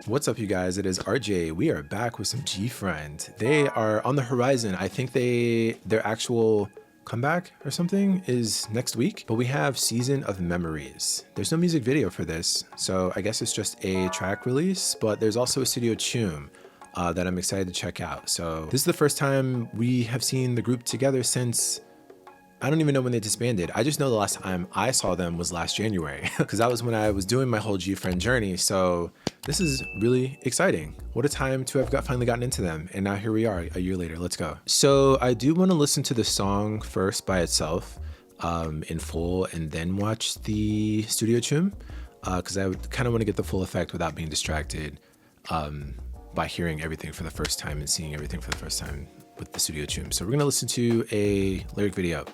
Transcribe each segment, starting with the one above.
What's up, you guys? It is RJ. We are back with some GFRIEND. They are on the horizon. I think their actual comeback or something is next week, but we have Season of Memories. There's no music video for this, so I guess it's just a track release, but there's also a Studio Choom that I'm excited to check out. So this is the first time we have seen the group together since I don't even know when they disbanded. I just know the last time I saw them was last January because that was when I was doing my whole GFRIEND journey. So this is really exciting. What a time to have finally gotten into them. And now here we are a year later. Let's go. So I do want to listen to the song first by itself in full and then watch the Studio Choom because I would kind of want to get the full effect without being distracted by hearing everything for the first time and seeing everything for the first time with the Studio Choom. So we're gonna listen to a lyric video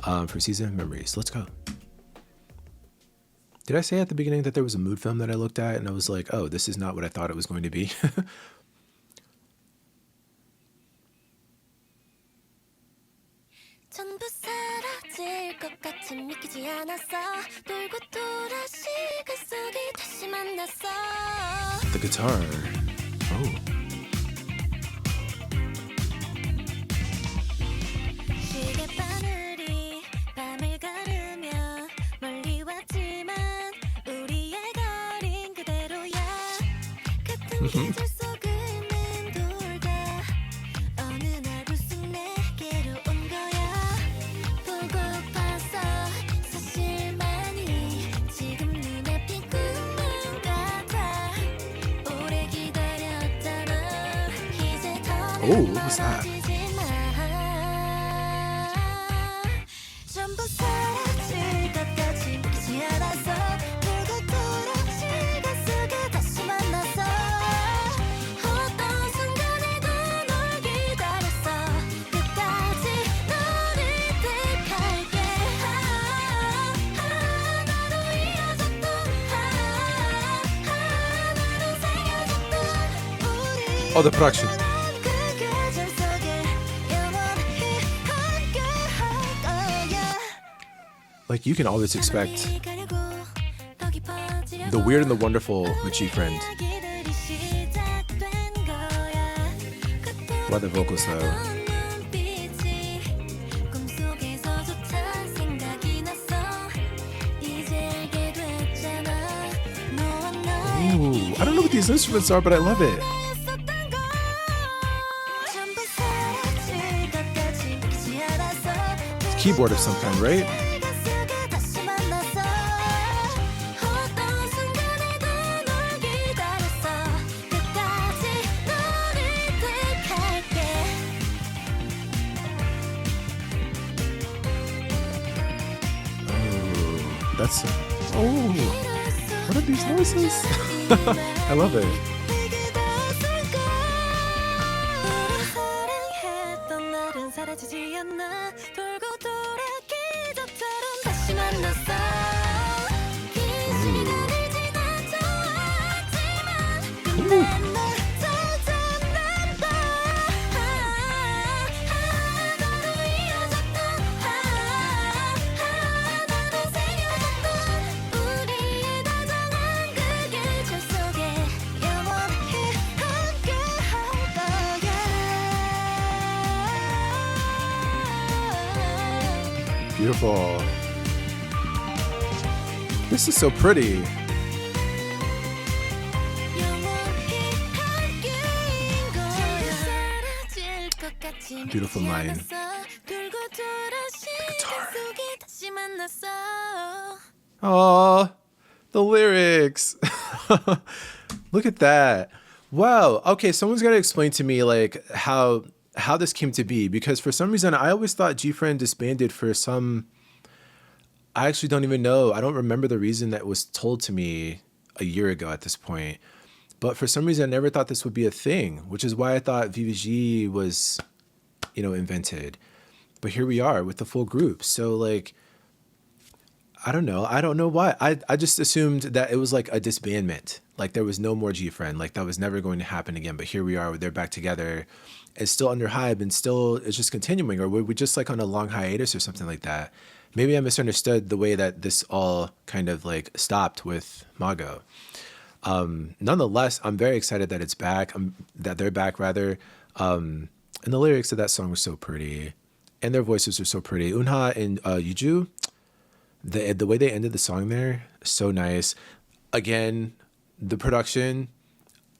for Season of Memories. Let's go. Did I say at the beginning that there was a mood film that I looked at and I was like, oh, this is not what I thought it was going to be? The guitar. Oh. Oh, what was that? Oh, the production. Like, you can always expect the weird and the wonderful with GFRIEND. Why the vocals though? Ooh, I don't know what these instruments are, but I love it. It's keyboard of some kind, right? That's what are these noises? I love it. Ooh. Beautiful. This is so pretty. Beautiful line. The guitar. Oh, the lyrics. Look at that. Wow. Okay, someone's got to explain to me like how this came to be, because for some reason I always thought GFRIEND disbanded for some, I actually don't even know. I don't remember the reason that was told to me a year ago at this point. But for some reason I never thought this would be a thing, which is why I thought VVG was, invented. But here we are with the full group. So like, I don't know why. I just assumed that it was like a disbandment. Like there was no more GFRIEND. Like that was never going to happen again. But here we are, they're back together. It's still under hype and still it's just continuing. Or were we just like on a long hiatus or something like that? Maybe I misunderstood the way that this all kind of like stopped with Mago. Nonetheless, I'm very excited that it's back. That they're back rather. And the lyrics of that song were so pretty, and their voices are so pretty. Eunha and Yuju, the way they ended the song there, so nice. Again, the production,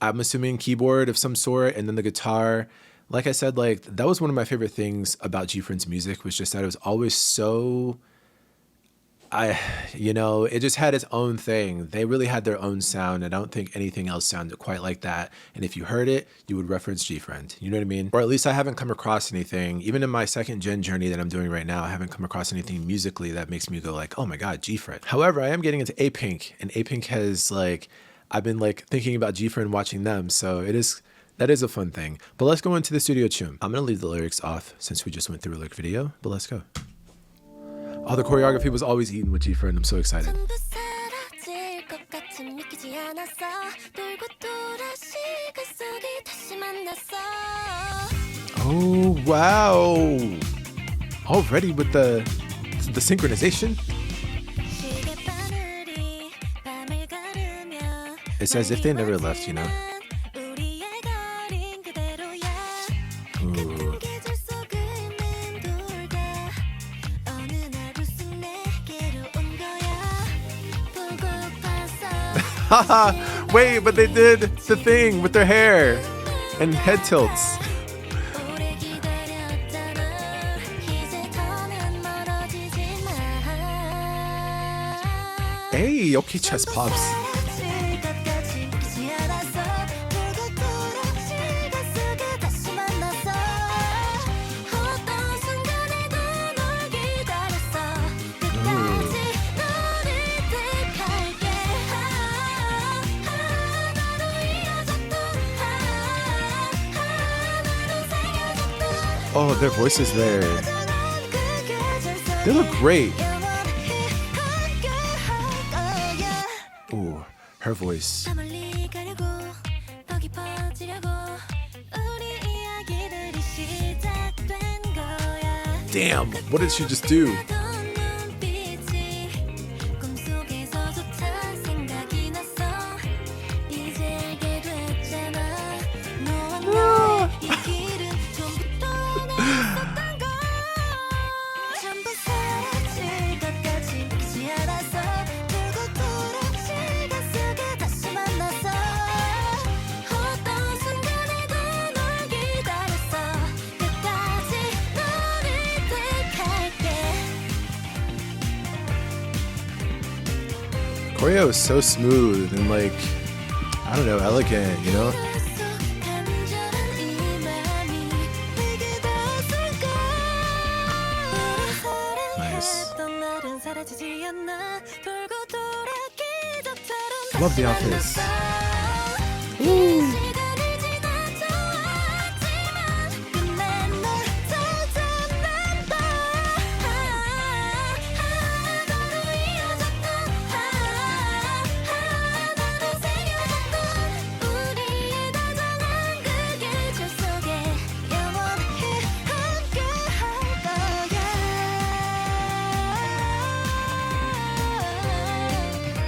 I'm assuming keyboard of some sort, and then the guitar. Like I said, like that was one of my favorite things about GFRIEND's music, was just that it was always so, it just had its own thing. They really had their own sound. I don't think anything else sounded quite like that. And if you heard it, you would reference GFRIEND. You know what I mean? Or at least I haven't come across anything, even in my second gen journey that I'm doing right now, I haven't come across anything musically that makes me go like, oh my God, GFRIEND. However, I am getting into A-Pink, and A-Pink has like, I've been like thinking about GFRIEND watching them. So that is a fun thing. But let's go into the Studio Choom. I'm gonna leave the lyrics off since we just went through a lyric video, but let's go. Oh, the choreography was always eaten with GFRIEND. I'm so excited. Oh, wow. Already with the synchronization. It's as if they never left, you know? Ooh. Wait, but they did the thing with their hair and head tilts. Hey, okay, chest pops. Oh, their voices there. They look great. Ooh, her voice. Damn, what did she just do? Choreo is so smooth and like, I don't know, elegant, you know? Nice. I love the outfits. Woo.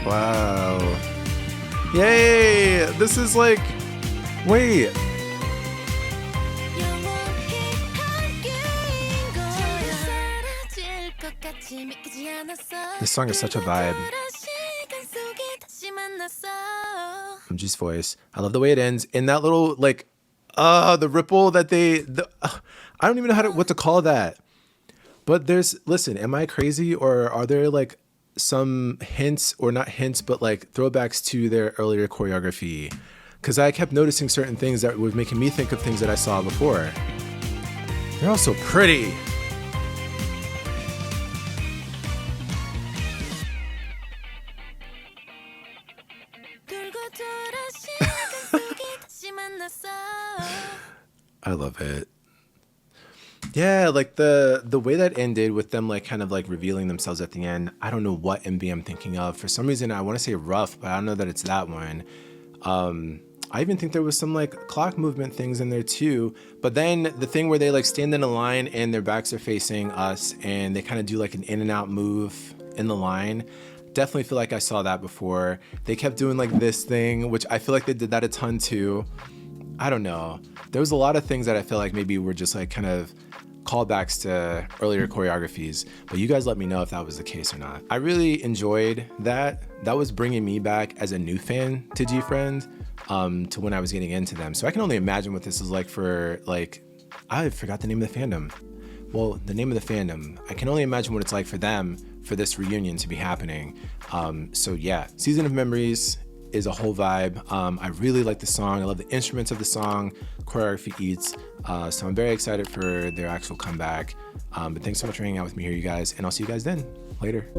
Wow. Yay! This is like, wait. This song is such a vibe. Umji's voice. I love the way it ends. In that little like, the ripple that I don't even know what to call that. But listen, am I crazy, or are there like some hints, or not hints, but like throwbacks to their earlier choreography? Because I kept noticing certain things that were making me think of things that I saw before. They're all so pretty. I love it. Yeah, like the way that ended with them like kind of like revealing themselves at the end. I don't know what MV I'm thinking of. For some reason, I want to say Rough, but I don't know that it's that one. I even think there was some like clock movement things in there too. But then the thing where they like stand in a line and their backs are facing us and they kind of do like an in and out move in the line. definitely feel like I saw that before. They kept doing like this thing, which I feel like they did that a ton too. I don't know. There was a lot of things that I feel like maybe were just like kind of callbacks to earlier choreographies, but you guys let me know if that was the case or not. I really enjoyed that. That was bringing me back as a new fan to GFRIEND, to when I was getting into them. So I can only imagine what this is like for like, I forgot the name of the fandom. Well, the name of the fandom. I can only imagine what it's like for them for this reunion to be happening. So yeah, Season of Memories is a whole vibe. I really like the song. I love the instruments of the song. Choreography eats. So I'm very excited for their actual comeback. But thanks so much for hanging out with me here, you guys. And I'll see you guys then. Later.